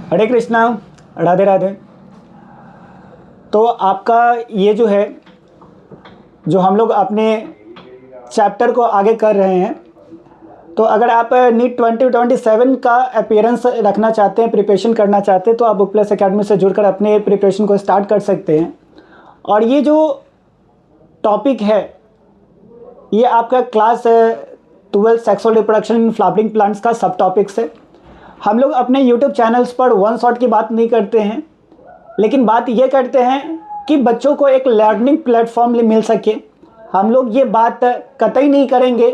हरे कृष्णा, राधे राधे। तो आपका ये जो हम लोग अपने चैप्टर को आगे कर रहे हैं, तो अगर आप नीट 2027 का अपीयरेंस रखना चाहते हैं, प्रिपरेशन करना चाहते हैं, तो आप बुक प्लस एकेडमी से जुड़कर अपने प्रिपरेशन को स्टार्ट कर सकते हैं। और ये जो टॉपिक है ये आपका class 12 sexual reproduction in flowering plants का सब टॉपिक्स है। हम लोग अपने यूट्यूब चैनल्स पर वन शॉट की बात नहीं करते हैं, लेकिन बात ये करते हैं कि बच्चों को एक लर्निंग प्लेटफॉर्म मिल सके। हम लोग ये बात कतई नहीं करेंगे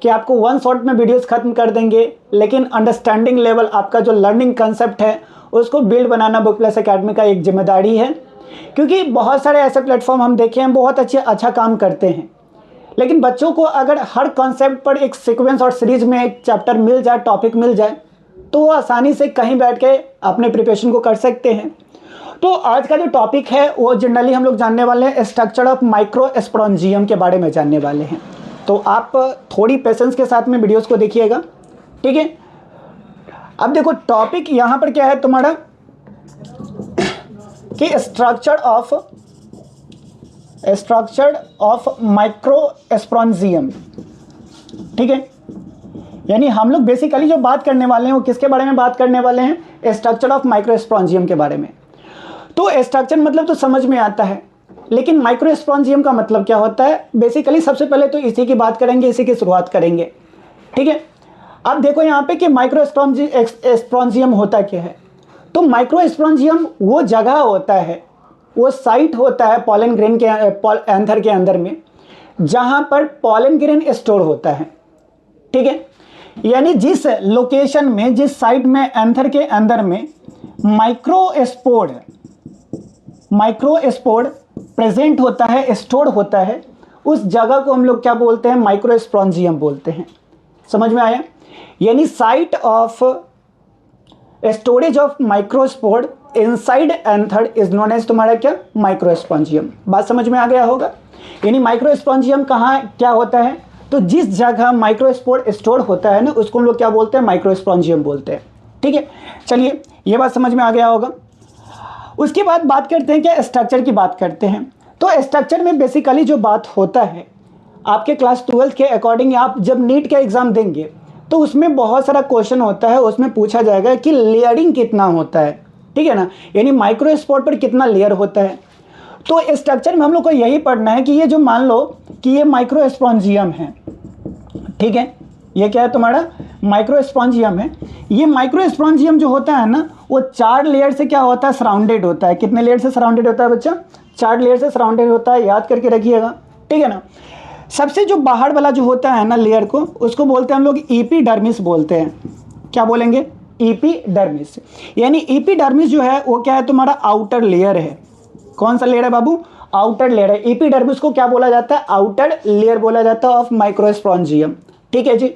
कि आपको वन शॉट में वीडियोस खत्म कर देंगे, लेकिन अंडरस्टैंडिंग लेवल, आपका जो लर्निंग कंसेप्ट है उसको बिल्ड बनाना बुक प्लस एकेडमी का एक जिम्मेदारी है। क्योंकि बहुत सारे ऐसे प्लेटफॉर्म हम देखे हैं बहुत अच्छा काम करते हैं, लेकिन बच्चों को अगर हर कॉन्सेप्ट पर एक सीक्वेंस और सीरीज में एक चैप्टर मिल जाए, टॉपिक मिल जाए, तो वो आसानी से कहीं बैठ के अपने प्रिपरेशन को कर सकते हैं। तो आज का जो टॉपिक है वो जनरली हम लोग जानने वाले हैं स्ट्रक्चर ऑफ माइक्रोस्पोरेंजियम के बारे में जानने वाले हैं। तो आप थोड़ी पेशेंस के साथ में वीडियोस को देखिएगा, ठीक है। अब देखो टॉपिक यहाँ पर क्या है तुम्हारा कि स्ट्रक्चर ऑफ माइक्रोस्पोरेंजियम, ठीक है। यानी हम लोग बेसिकली जो बात करने वाले हैं वो किसके बारे में बात करने वाले हैं? स्ट्रक्चर ऑफ माइक्रोस्पोरेंजियम के बारे में। तो स्ट्रक्चर मतलब तो समझ में आता है, लेकिन माइक्रोस्पोरेंजियम का मतलब क्या होता है? बेसिकली सबसे पहले तो इसी की बात करेंगे, इसी की शुरुआत करेंगे, ठीक है। अब देखो यहाँ पे कि माइक्रोस्पोरेंजियम होता क्या है। तो माइक्रोस्पोरेंजियम वो जगह होता है, वो साइट होता है पॉलन ग्रेन के एंथर के अंदर में, जहाँ पर पॉलन ग्रेन स्टोर होता है, ठीक है। यानी जिस लोकेशन में, जिस साइट में एंथर के अंदर में माइक्रोस्पोर प्रेजेंट होता है, स्टोर होता है, उस जगह को हम लोग क्या बोलते हैं? माइक्रोस्पोरेंजियम बोलते हैं। समझ में आया? यानी site of storage of microspore inside anther is known as तुम्हारा क्या? माइक्रोस्पोरेंजियम। बात समझ में आ गया होगा। यानी माइक्रोस्पोरेंजियम कहाँ क्या होता है? तो जिस जगह माइक्रोस्पोर स्टोर होता है ना, उसको हम लोग क्या बोलते हैं? माइक्रोस्पोरेंजियम बोलते हैं, ठीक है। चलिए ये बात समझ में आ गया होगा। उसके बाद बात करते हैं क्या? स्ट्रक्चर की बात करते हैं। तो स्ट्रक्चर में बेसिकली जो बात होता है, आपके क्लास 12 के अकॉर्डिंग आप जब नीट का एग्जाम देंगे तो उसमें बहुत सारा क्वेश्चन होता है, उसमें पूछा जाएगा कि लेयरिंग कितना होता है, ठीक है ना। यानी माइक्रोस्पोर पर कितना लेयर होता है। तो स्ट्रक्चर में हम लोग को यही पढ़ना है कि ये जो मान लो कि ये माइक्रोस्पोरेंजियम है, ठीक है। ये क्या है तुम्हारा? माइक्रोस्पोरेंजियम है। ये माइक्रोस्पोरेंजियम जो होता है ना, वो 4 लेयर से क्या होता है? सराउंडेड होता है। कितने लेयर से सराउंडेड होता है बच्चा? 4 लेयर से सराउंडेड होता है, याद करके रखिएगा, ठीक है ना। सबसे जो बाहर वाला जो होता है ना लेयर को, उसको बोलते हैं हम लोग एपिडर्मिस बोलते हैं। क्या बोलेंगे? एपिडर्मिस। यानी एपिडर्मिस जो है वो क्या है? तुम्हारा आउटर लेयर है। कौन सा लेयर है बाबू? आउटर लेयर है। एपिडर्मिस को क्या बोला जाता है? आउटर लेयर बोला जाता है ऑफ माइक्रोस्पोरेंजियम, ठीक है जी।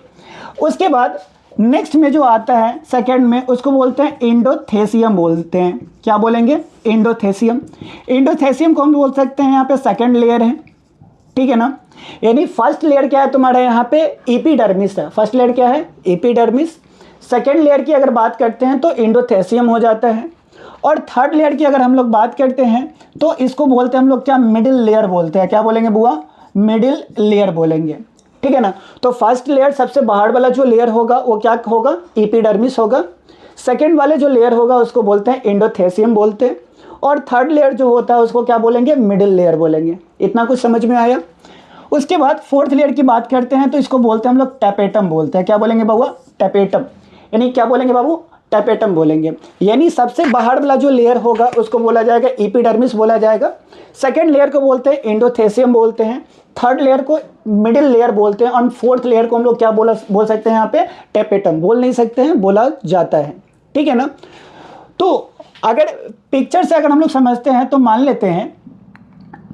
उसके बाद नेक्स्ट में जो आता है सेकंड में, उसको बोलते हैं एंडोथेसियम बोलते हैं। क्या बोलेंगे? एंडोथेसियम। एंडोथेसियम को हम बोल सकते हैं यहाँ पे सेकंड लेयर है, ठीक है ना। यानी फर्स्ट लेयर क्या है तुम्हारा? यहाँ पे एपिडर्मिस है। फर्स्ट लेयर क्या है? एपिडर्मिस। सेकंड लेयर की अगर बात करते हैं तो एंडोथेसियम हो जाता है। और थर्ड लेयर की अगर हम लोग बात करते हैं तो इसको बोलते हैं हम लोग क्या? मिडिल लेयर बोलते हैं। क्या बोलेंगे बुआ? मिडिल लेयर बोलेंगे, ठीक है ना। तो फर्स्ट लेयर सबसे बाहर वाला जो लेयर होगा वो क्या होगा? एपिडर्मिस होगा। सेकंड वाले जो लेयर होगा उसको बोलते हैं एंडोथेसियम बोलते हैं। और थर्ड लेयर जो होता है उसको क्या बोलेंगे? मिडिल लेयर बोलेंगे। इतना कुछ समझ में आया? उसके बाद फोर्थ लेयर की बात करते हैं तो इसको बोलते हैं हम लोग टैपेटम बोलते हैं। क्या बोलेंगे बाबू? टैपेटम। यानी क्या बोलेंगे बाबू? टैपेटम बोलेंगे। यानी सबसे बाहर वाला जो लेयर होगा उसको बोला जाएगा एपिडर्मिस बोला जाएगा। सेकंड लेयर को बोलते हैं एंडोथेसियम बोलते हैं। थर्ड लेयर को मिडिल लेयर बोलते हैं। और फोर्थ लेयर को हम लोग क्या बोल सकते हैं यहाँ पे? टैपेटम। बोल नहीं सकते हैं, बोला जाता है, ठीक है ना। तो अगर पिक्चर से अगर हम लोग समझते हैं तो मान लेते हैं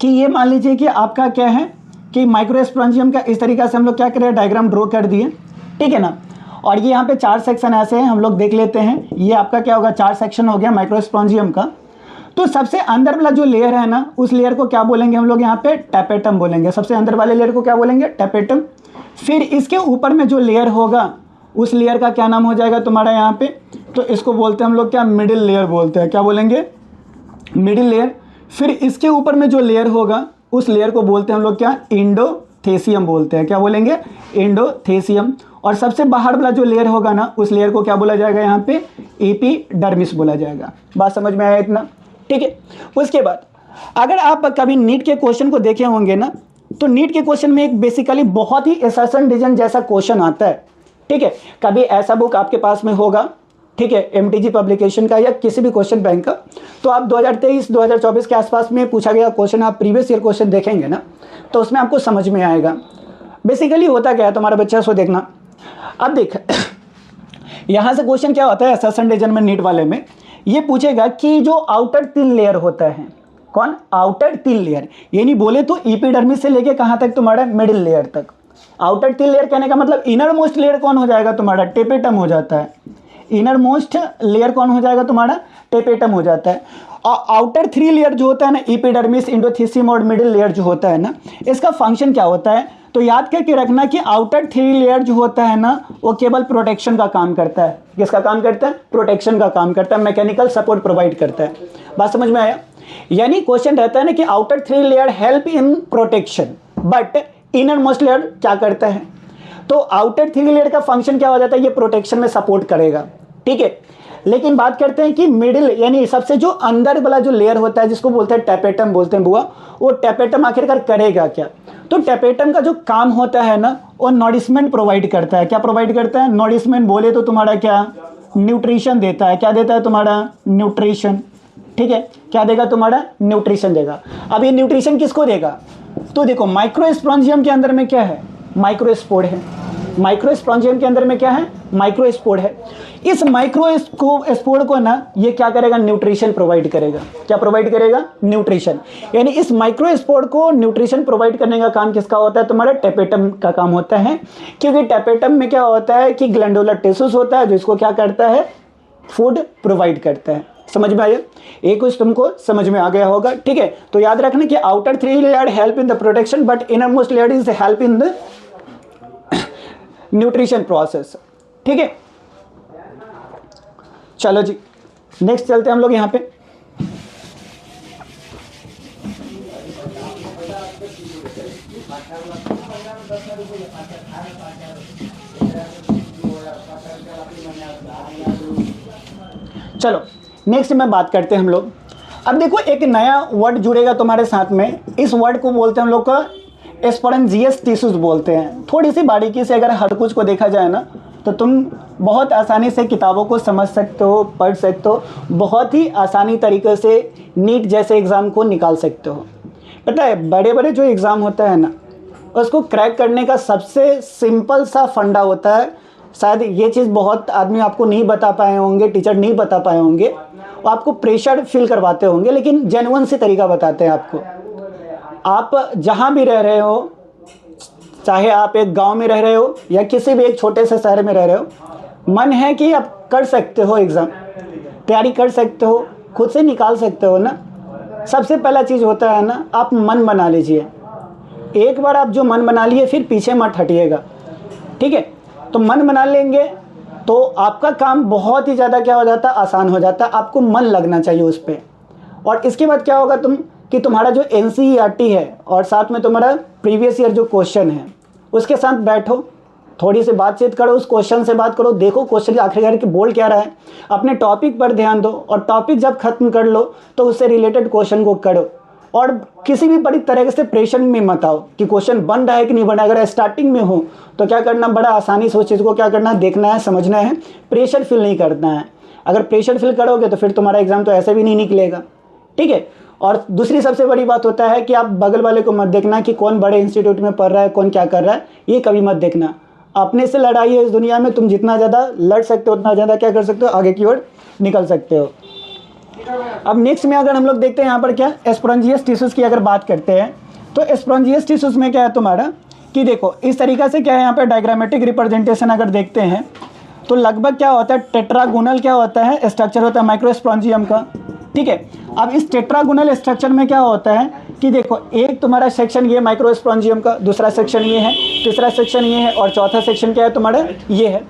कि ये मान लीजिए कि आपका क्या है कि माइक्रोस्पोरेंजियम का इस तरीके से हम लोग क्या करें? डायग्राम ड्रॉ कर दिए, ठीक है ना। और ये यहाँ पे 4 सेक्शन ऐसे हैं, हम लोग देख लेते हैं। ये आपका क्या होगा? 4 सेक्शन हो गया माइक्रोस्पोरेंजियम का। तो सबसे अंदर वाला जो लेयर है ना, उस लेयर को क्या बोलेंगे हम लोग? यहाँ पे टैपेटम बोलेंगे। सबसे अंदर वाले लेयर को क्या बोलेंगे? टैपेटम। फिर इसके ऊपर में जो लेयर होगा उस लेयर का क्या नाम हो जाएगा तुम्हारा यहाँ पे, तो इसको बोलते हैं हम लोग क्या, मिडिल लेयर बोलते हैं। क्या बोलेंगे, मिडिल लेयर। फिर इसके ऊपर में जो लेयर होगा उस लेयर को बोलते हैं हम लोग क्या, इंडोथेसियम बोलते हैं। क्या बोलेंगे, इंडोथेसियम। और सबसे बाहर वाला जो लेयर होगा ना, उस लेयर को क्या बोला जाएगा यहाँ पे, एपिडर्मिस बोला जाएगा। बात समझ में आया इतना, ठीक है। उसके बाद अगर आप कभी नीट के क्वेश्चन को देखे होंगे ना, तो नीट के क्वेश्चन में एक बेसिकली बहुत ही असर्शन डिवीजन जैसा क्वेश्चन आता है, ठीक है। कभी ऐसा बुक आपके पास में होगा, ठीक है, एमटीजी पब्लिकेशन का या किसी भी क्वेश्चन बैंक का, तो आप 2023-2024 के आसपास में पूछा गया क्वेश्चन, आप प्रीवियस ईयर क्वेश्चन देखेंगे ना, तो उसमें आपको समझ में आएगा बेसिकली होता क्या है। तुम्हारा बच्चा सो देखना, अब देख यहाँ से क्वेश्चन क्या होता है असर्शन डिवीजन में, नीट वाले में ये पूछेगा कि जो आउटर थिन लेयर होता है, कौन, आउटर थिन लेयर, यानी बोले तो एपिडर्मिस से लेके कहाँ तक तुम्हारा, मिडिल लेयर तक। आउटर थिन लेयर कहने का मतलब इनर मोस्ट लेयर कौन हो जाएगा तुम्हारा, टेपेटम हो जाता है। इनर मोस्ट लेयर कौन हो जाएगा तुम्हारा, टेपेटम हो जाता है। और आउटर 3 लेयर जो होता है ना, एपिडर्मिस, इंडोथेसियम और मिडिल लेयर जो होता है ना, इसका फंक्शन क्या होता है, तो याद करके रखना कि आउटर 3 लेयर जो होता है ना, वो केवल प्रोटेक्शन का काम करता है। किसका काम करता है, प्रोटेक्शन का काम करता है, मैकेनिकल सपोर्ट प्रोवाइड करता है। बात समझ में आया। यानी क्वेश्चन रहता है ना कि outer 3 layer help in protection, but inner most layer क्या करता है, तो आउटर 3 लेयर का फंक्शन क्या हो जाता है, ये प्रोटेक्शन में सपोर्ट करेगा, ठीक है। लेकिन बात करते हैं कि मिडिल यानी सबसे जो अंदर वाला जो लेयर होता है, जिसको बोलते हैं टेपेटम बोलते हैं बुआ, वो टेपेटम आखिरकार करेगा क्या, तो टेपेटम का जो काम होता है ना, वो नॉरिशमेंट प्रोवाइड करता है। क्या प्रोवाइड करता है, नॉरिशमेंट बोले तो तुम्हारा क्या, न्यूट्रिशन देता है। क्या देता है तुम्हारा, न्यूट्रिशन, ठीक है। क्या देगा तुम्हारा, न्यूट्रिशन देगा। अब ये न्यूट्रिशन किसको देगा, तो देखो माइक्रोस्पोरेंजियम के अंदर में क्या है, माइक्रोस्पोर है। माइक्रोस्पोरेंजियम के अंदर में क्या है, माइक्रोस्पोर है। इस माइक्रोस्पोर को ना ये क्या करेगा, न्यूट्रिशन प्रोवाइड करेगा। क्या प्रोवाइड करेगा, न्यूट्रिशन। यानी इस माइक्रोस्पोर को न्यूट्रिशन प्रोवाइड करने का काम किसका होता है, तुम्हारा टेपेटम का काम होता है। क्योंकि टेपेटम में क्या होता है कि ग्लैंडुलर टिश्यूज होता है, जो इसको क्या करता है, फूड प्रोवाइड करता है। समझ में आया, एक कुछ तुमको समझ में आ गया होगा, ठीक है। तो याद रखना कि outer 3 layer help in the protection, but inner most layer is help in the nutrition process, ठीक है। चलो जी, नेक्स्ट चलते हैं हम लोग यहाँ पे। चलो नेक्स्ट में बात करते हैं हम लोग। अब देखो एक नया वर्ड जुड़ेगा तुम्हारे साथ में, इस वर्ड को बोलते हैं हम लोग का स्पोरेंजियस टिश्यूज बोलते हैं। थोड़ी सी बारीकी से अगर हर कुछ को देखा जाए ना, तो तुम बहुत आसानी से किताबों को समझ सकते हो, पढ़ सकते हो, बहुत ही आसानी तरीके से नीट जैसे एग्ज़ाम को निकाल सकते हो। पता है बड़े बड़े जो एग्ज़ाम होता है ना, उसको क्रैक करने का सबसे सिंपल सा फंडा होता है। शायद ये चीज़ बहुत आदमी आपको नहीं बता पाए होंगे, टीचर नहीं बता पाए होंगे, वो आपको प्रेशर फील करवाते होंगे, लेकिन जेन्युइन से तरीका बताते हैं आपको। आप जहाँ भी रह रहे हो, चाहे आप एक गांव में रह रहे हो या किसी भी एक छोटे से शहर में रह रहे हो, मन है कि आप कर सकते हो, एग्ज़ाम तैयारी कर सकते हो, खुद से निकाल सकते हो ना। सबसे पहला चीज़ होता है ना, आप मन बना लीजिए। एक बार आप जो मन बना लिए फिर पीछे मत हटिएगा, ठीक है। तो मन बना लेंगे तो आपका काम बहुत ही ज़्यादा क्या हो जाता है, आसान हो जाता है। आपको मन लगना चाहिए उस पर। और इसके बाद क्या होगा कि तुम्हारा जो NCERT है और साथ में तुम्हारा प्रीवियस ईयर जो क्वेश्चन है, उसके साथ बैठो, थोड़ी सी बातचीत करो, उस क्वेश्चन से बात करो, देखो क्वेश्चन आखिरकार के बोल क्या रहा है, अपने टॉपिक पर ध्यान दो, और टॉपिक जब खत्म कर लो तो उससे रिलेटेड क्वेश्चन को करो। और किसी भी बड़ी तरह से प्रेशर में मत आओ कि क्वेश्चन बन रहा है कि नहीं बन रहा है। अगर स्टार्टिंग में हो तो क्या करना, बड़ा आसानी से उस चीज़ को क्या करना है, देखना है, समझना है, प्रेशर फील नहीं करना है। अगर प्रेशर फील करोगे तो फिर तुम्हारा एग्जाम तो ऐसे भी नहीं निकलेगा, ठीक है। और दूसरी सबसे बड़ी बात होता है कि आप बगल वाले को मत देखना कि कौन बड़े इंस्टीट्यूट में पढ़ रहा है, कौन क्या कर रहा है, ये कभी मत देखना। अपने से लड़ाई है इस दुनिया में, तुम जितना ज़्यादा लड़ सकते हो उतना ज़्यादा क्या कर सकते हो, आगे की ओर निकल सकते हो। अब नेक्स्ट में अगर हम लोग देखते हैं यहाँ पर क्या, स्पोरेंजियस टिश्यूज़ की अगर बात करते हैं, तो स्पोरेंजियस टिश्यूज़ में क्या है तुम्हारा कि देखो इस तरीक़ा से क्या है, यहाँ पर डायग्रामेटिक रिप्रेजेंटेशन अगर देखते हैं तो लगभग क्या होता है, टेट्रागोनल क्या होता है, स्ट्रक्चर होता है माइक्रोस्पोरेंजियम का, ठीक है। अब इस टेट्रागोनल स्ट्रक्चर में क्या होता है कि देखो एक तुम्हारा सेक्शन ये माइक्रोस्पोरेंजियम का, दूसरा सेक्शन ये है, तीसरा सेक्शन ये है, और चौथा सेक्शन क्या है तुम्हारा ये है।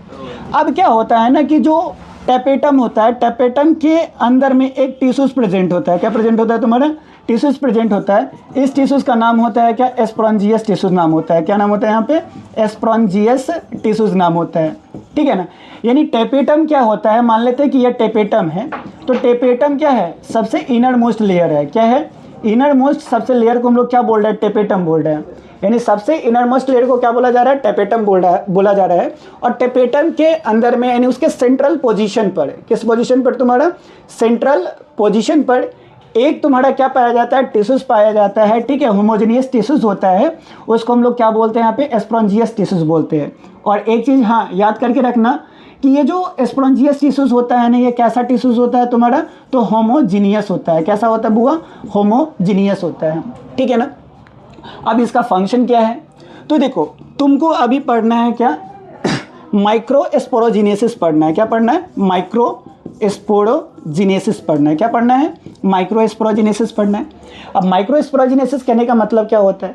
अब क्या होता है ना कि जो टेपेटम होता है, टेपेटम के अंदर में एक टिश्यूज प्रेजेंट होता है। क्या प्रेजेंट होता है तुम्हारा? टिश्यूज प्रेजेंट होता है। इस टिश्यूज का नाम होता है क्या? एस्प्रोंजियस टिश्यूज नाम होता है। क्या नाम होता है यहाँ पे? एस्प्रोंजियस टिश्यूज नाम होता है, ठीक है ना। यानी टेपेटम क्या होता है, मान लेते हैं कि यह टेपेटम है, तो टेपेटम क्या है? सबसे इनर मोस्ट लेयर है। क्या है? इनर मोस्ट सबसे लेयर को हम लोग क्या बोल रहे हैं? टेपेटम बोल रहे हैं। यानी सबसे इनर मोस्ट लेयर को क्या बोला जा रहा है? टेपेटम बोला जा रहा है। और टेपेटम के अंदर में यानी उसके सेंट्रल पोजीशन पर, किस पोजीशन पर तुम्हारा? सेंट्रल पोजीशन पर एक तुम्हारा क्या पाया जाता है? टिश्यूज पाया जाता है, ठीक है। होमोजेनियस टिश्यूज होता है, उसको हम लोग क्या बोलते हैं यहाँ पे? एस्प्रोंजियस टिश्यूज बोलते हैं। और एक चीज़ हाँ याद करके रखना कि ये जो एस्प्रोंजियस टिश्यूज होता है ना, ये कैसा टिश्यूज होता है तुम्हारा? तो होमोजीनियस होता है। कैसा होता है बुआ? होमोजीनियस होता है, ठीक है ना। अब इसका फंक्शन क्या है? तो देखो तुमको अभी पढ़ना है क्या? माइक्रो स्पोरोजिनेसिस पढ़ना है। क्या पढ़ना है? माइक्रो स्पोरोजिनेसिस पढ़ना है। क्या पढ़ना है? माइक्रो स्पोरोजिनेसिस पढ़ना है। अब माइक्रो स्पोरोजिनेसिस कहने का मतलब क्या होता है?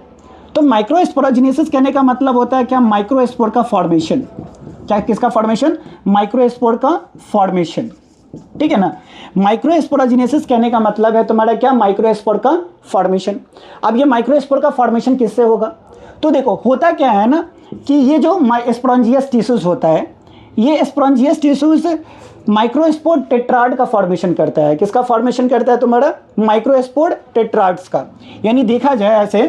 तो माइक्रो स्पोरोजिनेसिस कहने का मतलब होता है क्या? माइक्रोस्पोर का फॉर्मेशन। क्या? किसका फॉर्मेशन? माइक्रोस्पोर का फॉर्मेशन, ठीक है ना। माइक्रोस्पोरोजिनेसिस कहने का मतलब है तुम्हारा क्या? माइक्रोस्पोर का फॉर्मेशन। अब ये माइक्रोस्पोर का फॉर्मेशन किससे होगा? तो देखो होता क्या है ना कि ये जो स्पोरोंजियस टिश्यूज होता है, ये स्पोरोंजियस टिश्यूज माइक्रोस्पोर टेट्राड का फॉर्मेशन करता है। किसका फॉर्मेशन करता है तुम्हारा? माइक्रोस्पोर टेट्राड्स का। यानी देखा जाए ऐसे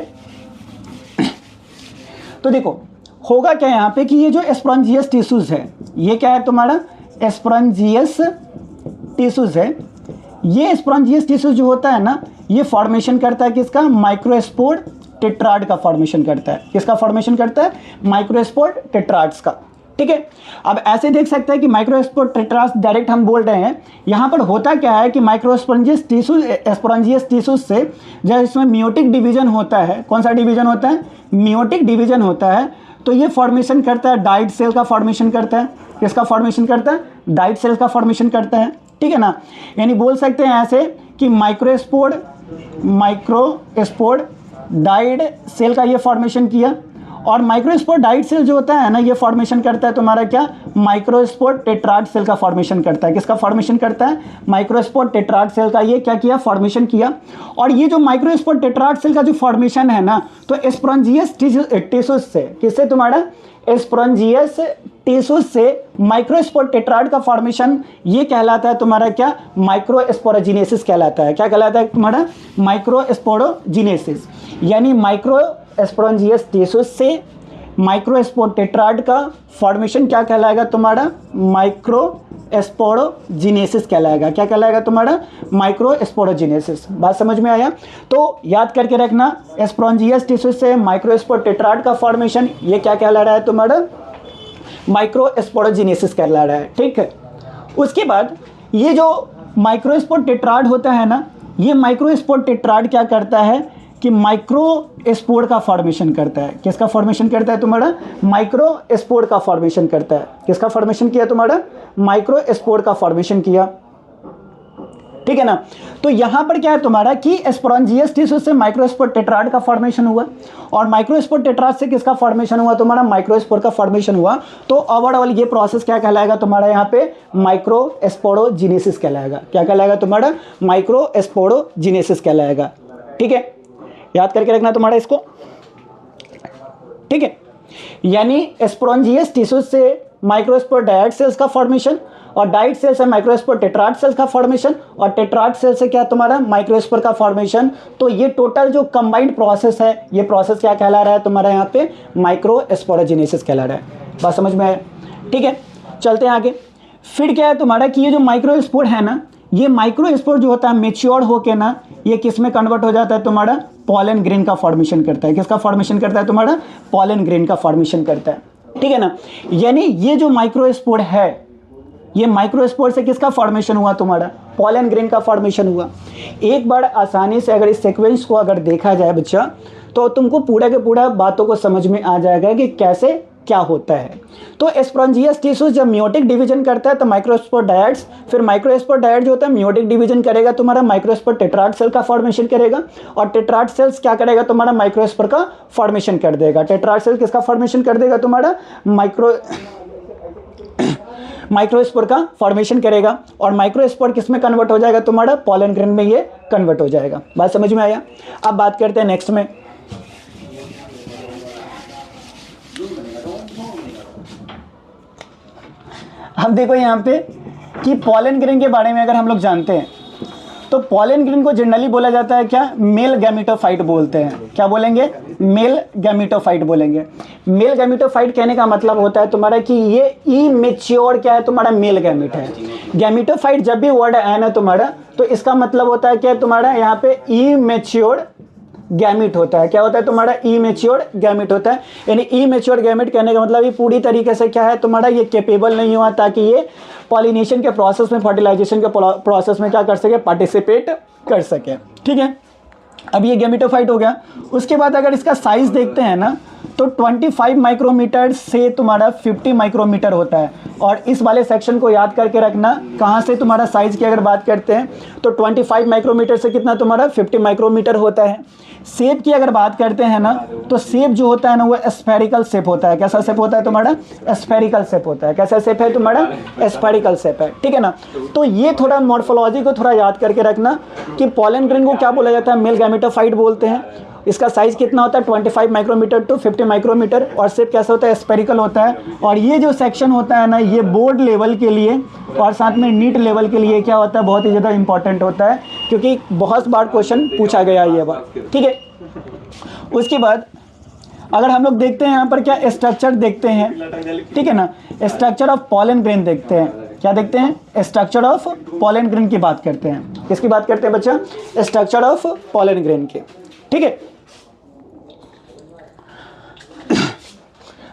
तो देखो होगा क्या यहाँ पे कि ये जो स्पोरोंजियस टिश्यूज है, ये क्या है तुम्हारा? स्पोरोंजियस टिश्यूज है। ये स्पोरोंजियस टिश्यूज जो होता है ना, ये फॉर्मेशन करता है किसका? माइक्रोस्पोर टेट्राड का फॉर्मेशन करता है। किसका फॉर्मेशन करता है? माइक्रोस्पोर टेट्राड्स का, ठीक है। अब ऐसे देख सकते हैं कि माइक्रोस्पोर टेट्राड्स डायरेक्ट हम बोल रहे हैं। यहाँ पर होता क्या है कि माइक्रोस्पोरेंजियस टिश्यूज, स्पोरोंजियस टिश्यूज से जब इसमें मियोटिक डिवीजन होता है, कौन सा डिवीजन होता है? मियोटिक डिवीजन होता है, तो ये फॉर्मेशन करता है, डाइड सेल का फॉर्मेशन करता है। किसका फॉर्मेशन करता है? डाइड सेल का फॉर्मेशन करता है, ठीक है ना। यानी बोल सकते हैं ऐसे कि माइक्रोस्पोर डाइड सेल का ये फॉर्मेशन किया। और माइक्रोस्पोर डाइड सेल जो होता है ना, ये फॉर्मेशन करता है तुम्हारा क्या? माइक्रोस्पोर टेट्राड सेल का फॉर्मेशन करता है। किसका फॉर्मेशन करता है? माइक्रोस्पोर टेट्राड सेल का ये क्या किया? फॉर्मेशन किया। और ये जो माइक्रोस्पोर टेट्राड सेल का जो फॉर्मेशन है ना, तो स्पोरोंजियस टिश्यूज से, किससे तुम्हारा? स्पोरोंजियस टिश्यूज से माइक्रोस्पोर टेट्राड का फॉर्मेशन ये कहलाता है तुम्हारा क्या? माइक्रोस्पोरोजिनेसिस कहलाता है। क्या कहलाता है तुम्हारा? माइक्रोस्पोरोजिनेसिस। यानी माइक्रोस्पोरोंजियस टिश्यूज से माइक्रोस्पोर टेट्राड का फॉर्मेशन क्या कहलाएगा तुम्हारा? माइक्रोस्पोरोजिनेसिस कहलाएगा। क्या कहलाएगा तुम्हारा? माइक्रोस्पोरोजिनेसिस। बात समझ में आया? तो याद करके रखना, स्पोरोंजियस टिश्यूज से माइक्रोस्पोर टेट्राड का फॉर्मेशन ये क्या कहला रहा है तुम्हारा? माइक्रोस्पोरोजिनेसिस कहला रहा है, ठीक है। उसके बाद ये जो माइक्रोस्पोर टेट्राड होता है ना, ये माइक्रोस्पोर टेट्राड क्या करता है कि माइक्रोस्पोर का फॉर्मेशन करता है। किसका फॉर्मेशन करता है तुम्हारा? माइक्रोस्पोर का फॉर्मेशन करता है। किसका फॉर्मेशन किया तुम्हारा? माइक्रोस्पोर का फॉर्मेशन किया, ठीक है ना। तो यहां पर क्या है तुम्हारा कि स्पोरोंजियस टिश्यू से माइक्रोस्पोर टेट्राड का फॉर्मेशन हुआ, और माइक्रोस्पोर टेट्राड से किसका फॉर्मेशन हुआ तुम्हारा? माइक्रोस्पोर का फॉर्मेशन हुआ। तो ओवरऑल ये प्रोसेस क्या कहलाएगा तुम्हारा? यहाँ पे माइक्रोस्पोरोजिनेसिस कहलाएगा। क्या कहलाएगा तुम्हारा? माइक्रोस्पोरोजिनेसिस कहलाएगा, ठीक है। याद करके रखना तुम्हारा इसको, ठीक है। यानी स्पोरोंजियस टिश्यूज से माइक्रोस्पोर डायड सेल्स का फॉर्मेशन, और डाइड सेल से माइक्रोस्पोर टेट्राड सेल्स का फॉर्मेशन, और टेट्राड सेल से क्या तुम्हारा? माइक्रोस्पोर का फॉर्मेशन। तो ये टोटल जो कंबाइंड प्रोसेस है, ये प्रोसेस क्या कहला रहा है तुम्हारा? यहाँ पे माइक्रोस्पोरोजिनेसिस कहला रहा है। बात समझ में आया? ठीक है, चलते हैं आगे। फिर क्या है तुम्हारा कि ये जो माइक्रोस्पोर है ना, ये माइक्रोस्पोर जो होता है मेच्योर होके ना, ये किस में कन्वर्ट हो जाता है तुम्हारा? पॉलन ग्रेन का फॉर्मेशन करता है। किसका फॉर्मेशन करता है तुम्हारा? पॉलन ग्रेन का फॉर्मेशन करता है, ठीक है ना। यानी ये जो माइक्रोस्पोर है, ये माइक्रोस्पोर से किसका फॉर्मेशन हुआ तुम्हारा? पॉलन ग्रेन का फॉर्मेशन हुआ। एक बार आसानी से अगर इस सीक्वेंस को अगर देखा जाए बच्चा, तो तुमको पूरा के पूरा बातों को समझ में आ जाएगा कि कैसे क्या होता है। तो स्पोरोंजियस टिश्यू जब मियोटिक डिवीजन करता है तो माइक्रोस्पोर डायड्स, फिर माइक्रोस्पोर डायड जो होता है मियोटिक डिवीजन करेगा तुम्हारा, माइक्रोस्पोर टेट्राड सेल का फॉर्मेशन करेगा, और टेट्राड सेल्स क्या करेगा तुम्हारा? माइक्रोस्पोर का फॉर्मेशन कर देगा। टेट्राड सेल किसका फॉर्मेशन कर देगा तुम्हारा? माइक्रोस्पोर का फॉर्मेशन करेगा और माइक्रोस्पोर किस में कन्वर्ट हो जाएगा तुम्हारा, पॉलन ग्रेन में ये कन्वर्ट हो जाएगा। बात समझ में आया। अब बात करते हैं नेक्स्ट में। हम देखो यहाँ पे कि पॉलन ग्रेन के बारे में अगर हम लोग जानते हैं तो पॉलन ग्रेन को जनरली बोला जाता है क्या, मेल गैमेटोफाइट बोलते हैं। क्या बोलेंगे, मेल गैमेटोफाइट बोलेंगे। मेल गैमेटोफाइट कहने का मतलब होता है तुम्हारा कि ये इमेच्योर क्या है तुम्हारा, मेल गैमेट है। गैमेटोफाइट जब भी वर्ड आया ना तुम्हारा तो इसका मतलब होता है क्या तुम्हारा, यहाँ पे इमेच्योर गैमेट होता है। क्या होता है तुम्हारा, इमेच्योर गैमेट होता है। यानी इमेच्योर गैमेट कहने का मतलब ये पूरी तरीके से क्या है तुम्हारा, ये कैपेबल नहीं हुआ ताकि ये पॉलिनेशन के प्रोसेस में, फर्टिलाइजेशन के प्रोसेस में क्या कर सके, पार्टिसिपेट कर सके। ठीक है, अब ये गैमेटोफाइट हो गया। उसके बाद अगर इसका साइज देखते हैं ना तो 25 माइक्रोमीटर से तुम्हारा 50 माइक्रोमीटर होता है। और इस वाले सेक्शन को याद करके रखना, कहाँ से तुम्हारा साइज की अगर बात करते हैं तो 25 माइक्रोमीटर से कितना तुम्हारा 50 माइक्रोमीटर होता है। शेप की अगर बात करते हैं ना तो शेप जो होता है ना वो स्फेरिकल शेप होता है। कैसा शेप होता है तुम्हारा, स्फेरिकल शेप होता है। कैसा शेप है तुम्हारा, स्फेरिकल शेप है। ठीक है ना, तो ये थोड़ा मॉर्फोलॉजी को थोड़ा याद करके रखना कि पॉलन ग्रेन को क्या बोला जाता है, मेल गैमेटोफाइट बोलते हैं। इसका साइज कितना होता है, 25 माइक्रोमीटर टू 50 माइक्रोमीटर। और शेप कैसा होता है, स्फेरिकल होता है। और ये जो सेक्शन होता है ना ये बोर्ड लेवल के लिए और साथ में नीट लेवल के लिए क्या होता है, बहुत ही ज़्यादा इंपॉर्टेंट होता है, क्योंकि बहुत बार क्वेश्चन पूछा गया ये बात। ठीक है, उसके बाद अगर हम लोग देखते हैं यहाँ पर क्या स्ट्रक्चर देखते हैं, ठीक है ना, स्ट्रक्चर ऑफ पॉलन ग्रेन देखते हैं। क्या देखते हैं, स्ट्रक्चर ऑफ पॉलन ग्रेन की बात करते हैं। किसकी बात करते हैं बच्चा, स्ट्रक्चर ऑफ पॉलन ग्रेन की। ठीक है,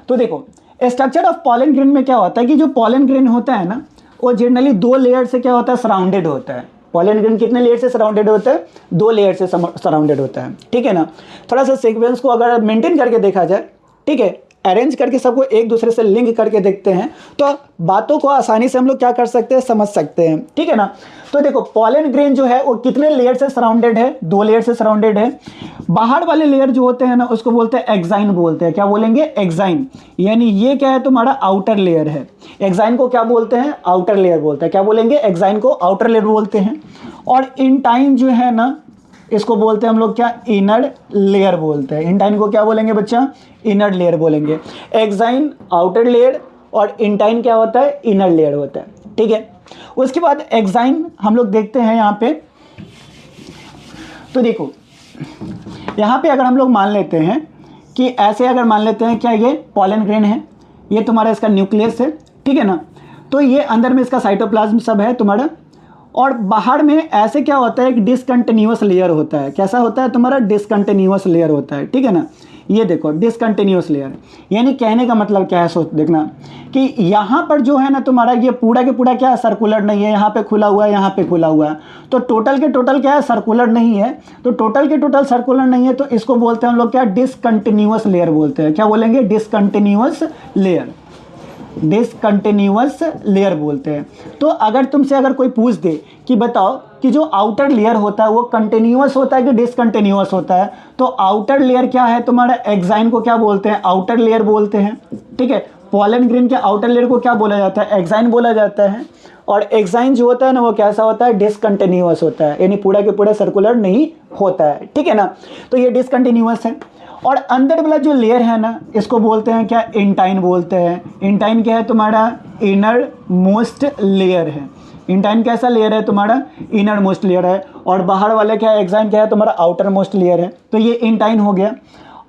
तो देखो स्ट्रक्चर ऑफ पॉलन ग्रेन में क्या होता है कि जो पॉलन ग्रेन होता है ना वो जनरली 2 लेयर से क्या होता है, सराउंडेड होता है। पॉलन ग्रेन कितने लेयर से सराउंडेड होता है, 2 लेयर से सराउंडेड होता है। ठीक है ना, थोड़ा सा सीक्वेंस को अगर मेंटेन करके देखा जाए, ठीक है, अरेंज करके सबको एक दूसरे से लिंक करके देखते हैं तो बातों को आसानी से हम लोग क्या कर सकते हैं, समझ सकते हैं। ठीक है ना, तो देखो पॉलन ग्रेन जो है वो कितने लेयर से सराउंडेड है, 2 लेयर से सराउंडेड है। बाहर वाले लेयर जो होते हैं ना उसको बोलते हैं एक्साइन बोलते हैं। क्या बोलेंगे, एक्साइन। यानी ये क्या है तुम्हारा आउटर लेयर है। एक्साइन को क्या बोलते हैं, आउटर लेयर बोलते हैं। क्या बोलेंगे, एक्साइन को आउटर लेयर बोलते हैं। और इंटाइन जो है ना इसको बोलते हैं हम लोग क्या, इनर लेयर बोलते हैं। इंटाइन को क्या बोलेंगे बच्चा, इनर लेयर बोलेंगे। एक्साइन आउटर लेयर और इंटाइन क्या होता है, इनर लेयर होता है। ठीक है, उसके बाद एक्साइन हम लोग देखते हैं यहाँ पे। तो देखो यहाँ पे अगर हम लोग मान लेते हैं कि ऐसे अगर मान लेते हैं क्या ये पॉलन ग्रेन है, ये तुम्हारा इसका न्यूक्लियस है। ठीक है ना, तो ये अंदर में इसका साइटोप्लाज्म सब है तुम्हारा। और बाहर में ऐसे क्या होता है, एक डिसकंटिन्यूअस लेयर होता है। कैसा होता है तुम्हारा, डिसकंटिन्यूअस लेयर होता है। ठीक है ना, ये देखो डिसकंटिन्यूअस लेयर। यानी कहने का मतलब क्या है, सोच देखना कि यहाँ पर जो है ना तुम्हारा ये पूरा के पूरा क्या है, सर्कुलर नहीं है। यहाँ पे खुला हुआ है, यहाँ पे खुला हुआ है, तो टोटल के टोटल क्या है, सर्कुलर नहीं है। तो टोटल के टोटल सर्कुलर नहीं है तो इसको बोलते हैं हम लोग क्या, डिसकंटिन्यूअस लेयर बोलते हैं। क्या बोलेंगे, डिसकंटिन्यूअस लेयर, डिसकंटिन्यूअस लेयर बोलते हैं। तो अगर तुमसे अगर कोई पूछ दे कि बताओ कि जो आउटर लेयर होता है वो कंटिन्यूअस होता है कि डिसकंटिन्यूअस होता है, तो आउटर लेयर क्या है तुम्हारा, एक्साइन को क्या बोलते हैं, आउटर लेयर बोलते हैं। ठीक है, पॉलन ग्रेन के आउटर लेयर को क्या बोला जाता है, एक्साइन बोला जाता है। और एक्साइन जो होता है ना वो कैसा होता है, डिसकंटिन्यूअस होता है, यानी पूरा के पूरा सर्कुलर नहीं होता है। ठीक है ना, तो ये डिसकंटिन्यूअस है। और अंदर वाला जो लेयर है ना इसको बोलते हैं क्या, इंटाइन बोलते हैं। इंटाइन क्या है तुम्हारा, इनर मोस्ट लेयर है। इंटाइन कैसा लेयर है तुम्हारा, इनर मोस्ट लेयर है। और बाहर वाले क्या है, एक्साइन क्या है तुम्हारा, आउटर मोस्ट लेयर है। तो ये इंटाइन हो गया।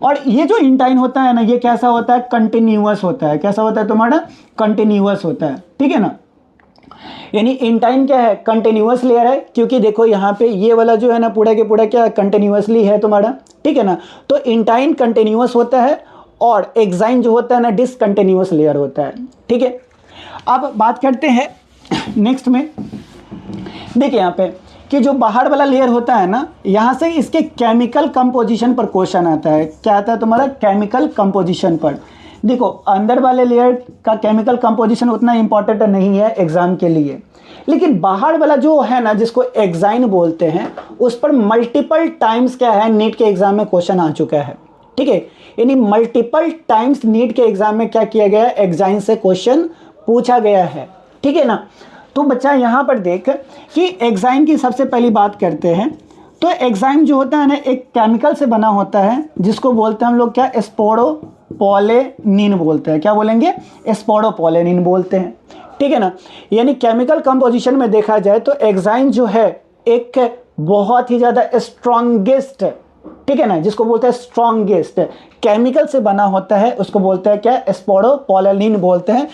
और ये जो इंटाइन होता है ना ये कैसा होता है, कंटिन्यूअस होता है। कैसा होता है तुम्हारा, कंटिन्यूअस होता है। ठीक है ना, यानी इंटाइन क्या है, कंटिन्यूअस लेयर है, क्योंकि देखो यहाँ पे ये वाला जो है ना पूरा के पूरा क्या कंटिन्यूअसली है तुम्हारा। ठीक है ना, तो इंटाइन कंटिन्यूअस होता है और एक्साइन जो होता है ना डिसकंटिन्यूअस लेयर होता है। ठीक है, अब बात करते हैं नेक्स्ट में। देखिए यहाँ पे कि जो बाहर वाला लेयर होता है ना यहाँ से इसके केमिकल कंपोजिशन पर क्वेश्चन आता है। क्या आता है तुम्हारा, केमिकल कंपोजिशन पर। देखो अंदर वाले लेयर का केमिकल कंपोजिशन उतना इंपॉर्टेंट नहीं है एग्जाम के लिए, लेकिन बाहर वाला जो है ना जिसको एक्साइन बोलते हैं उस पर मल्टीपल टाइम्स क्या है नीट के एग्जाम में क्वेश्चन आ चुका है। ठीक है, यानी मल्टीपल टाइम्स नीट के एग्जाम में क्या किया गया है, एक्साइन से क्वेश्चन पूछा गया है। ठीक है ना। तो बच्चा यहाँ पर देख कि एंजाइम की सबसे पहली बात करते हैं। तो एंजाइम जो होता है ना एक केमिकल से बना होता है जिसको बोलते हैं हम लोग क्या, स्पोरोपोलेनिन बोलते हैं। क्या बोलेंगे, स्पोरोपोलेनिन बोलते हैं, ठीक है ना। यानी केमिकल कंपोजिशन में देखा जाए तो एंजाइम जो है एक बहुत ही ज़्यादा स्ट्रॉन्गेस्ट, ठीक है ना, जिसको बोलते हैं स्ट्रॉन्गेस्ट केमिकल से बना होता है, उसको बोलते हैं क्या, स्पोरोपोलेनिन बोलते हैं।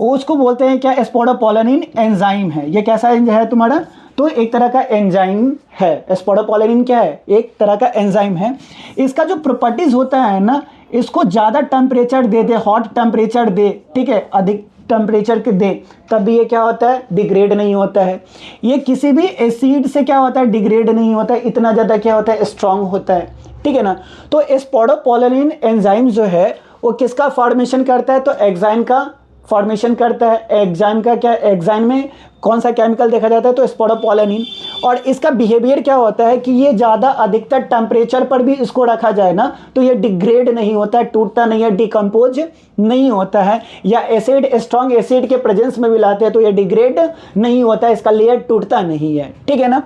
उसको बोलते हैं क्या, स्पोरोपोलेनिन एंजाइम है। ये कैसा है तुम्हारा, तो एक तरह का एंजाइम है। स्पोरोपोलेनिन क्या है, एक तरह का एंजाइम है। इसका जो प्रॉपर्टीज होता है ना, इसको ज़्यादा टेम्परेचर दे, हॉट टेम्परेचर दे, ठीक है, अधिक टेम्परेचर के दे, तब भी ये क्या होता है, डिग्रेड नहीं होता है। ये किसी भी एसिड से क्या होता है, डिग्रेड नहीं होता है, इतना ज़्यादा क्या होता है, स्ट्रांग होता है, ठीक है ना। तो स्पोरोपोलेनिन एंजाइम जो है वो किसका फॉर्मेशन करता है, तो एंजाइम का फॉर्मेशन करता है। एंजाइम का क्या, एंजाइम में कौन सा केमिकल देखा जाता है, तो स्पोरोपोलेनिन। और इसका बिहेवियर क्या होता है कि ये ज़्यादा अधिकतर टेम्परेचर पर भी इसको रखा जाए ना तो ये डिग्रेड नहीं होता है, टूटता नहीं है, डिकम्पोज नहीं होता है। या एसिड, स्ट्रॉन्ग एसिड के प्रेजेंस में भी लाते हैं तो ये डिग्रेड नहीं होता है, इसका लेयर टूटता नहीं है, ठीक है ना।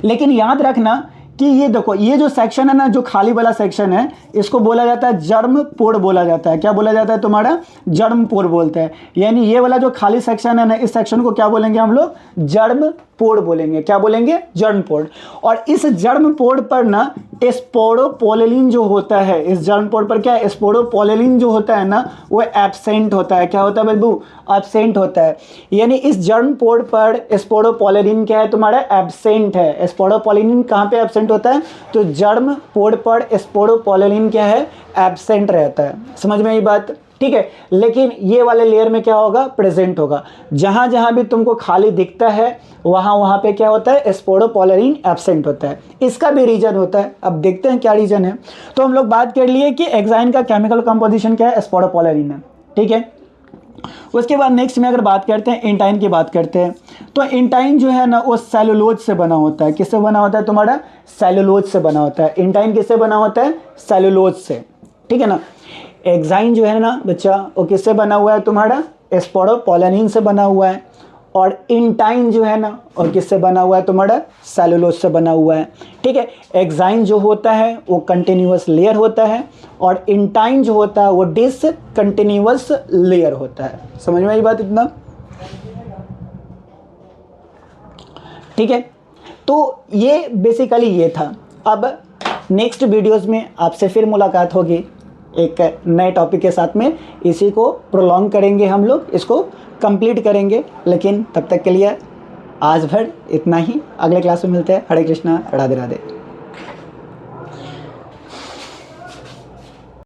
लेकिन याद रखना कि ये देखो, ये जो सेक्शन है ना, जो खाली वाला सेक्शन है, इसको बोला जाता है जर्म पोर बोला जाता है। क्या बोला जाता है तुम्हारा, जर्म पोर बोलते हैं। यानी ये वाला जो खाली सेक्शन है ना, इस सेक्शन को क्या बोलेंगे हम लोग, जर्म पोर बोलेंगे। क्या बोलेंगे, जर्म पोर। और इस जर्म पोर पर ना स्पोरोपोलेनिन जो होता है, इस जर्म पोर पर क्या है, स्पोरोपोलेनिन जो होता है ना वो एब्सेंट होता है। क्या होता है बाबू, एब्सेंट होता है। यानी इस जर्म पोर पर स्पोरोपोलेनिन क्या है तुम्हारा, एब्सेंट है। स्पोरोपोलेनिन कहाँ पे एब्सेंट होता है, तो जर्म पोर पर स्पोरोपोलेनिन क्या है, एब्सेंट रहता है। समझ में ये बात, ठीक है। लेकिन ये वाले लेयर में क्या होगा, प्रेजेंट होगा। जहां जहां भी तुमको खाली दिखता है वहां वहां पे क्या होता है, स्पोरोपोलेनिन एब्सेंट होता है। इसका भी रीजन होता है, अब देखते हैं क्या रीजन है। तो हम लोग बात कर लिए कि एंजाइम का केमिकल कंपोजिशन क्या है, स्पोरोपोलेनिन है, ठीक है। उसके बाद नेक्स्ट में अगर बात करते हैं, इंटाइन की बात करते हैं। तो इंटाइन जो है ना वो सेलुलोज से बना होता है। किससे बना होता है तुम्हारा, सेलुलोज से बना होता है। इंटाइन किससे बना होता है, सेलुलोज से, ठीक है ना। एंजाइम जो है ना बच्चा वो किससे बना हुआ है तुम्हारा, स्पोरोपोलेनिन से बना हुआ है। और इंटाइन जो है ना और किससे बना हुआ है तुम्हारा, सेलुलोज से बना हुआ है, ठीक है। एंजाइम जो होता है वो कंटिन्यूअस लेयर होता है और इंटाइन जो होता है वो डिसकंटिन्यूअस लेयर होता है। समझ में आई बात इतना, ठीक है। तो ये बेसिकली ये था। अब नेक्स्ट वीडियोस में आपसे फिर मुलाकात होगी एक नए टॉपिक के साथ में। इसी को प्रोलॉन्ग करेंगे हम लोग, इसको कंप्लीट करेंगे। लेकिन तब तक के लिए आज भर इतना ही, अगले क्लास में मिलते हैं। हरे कृष्णा, राधे राधे।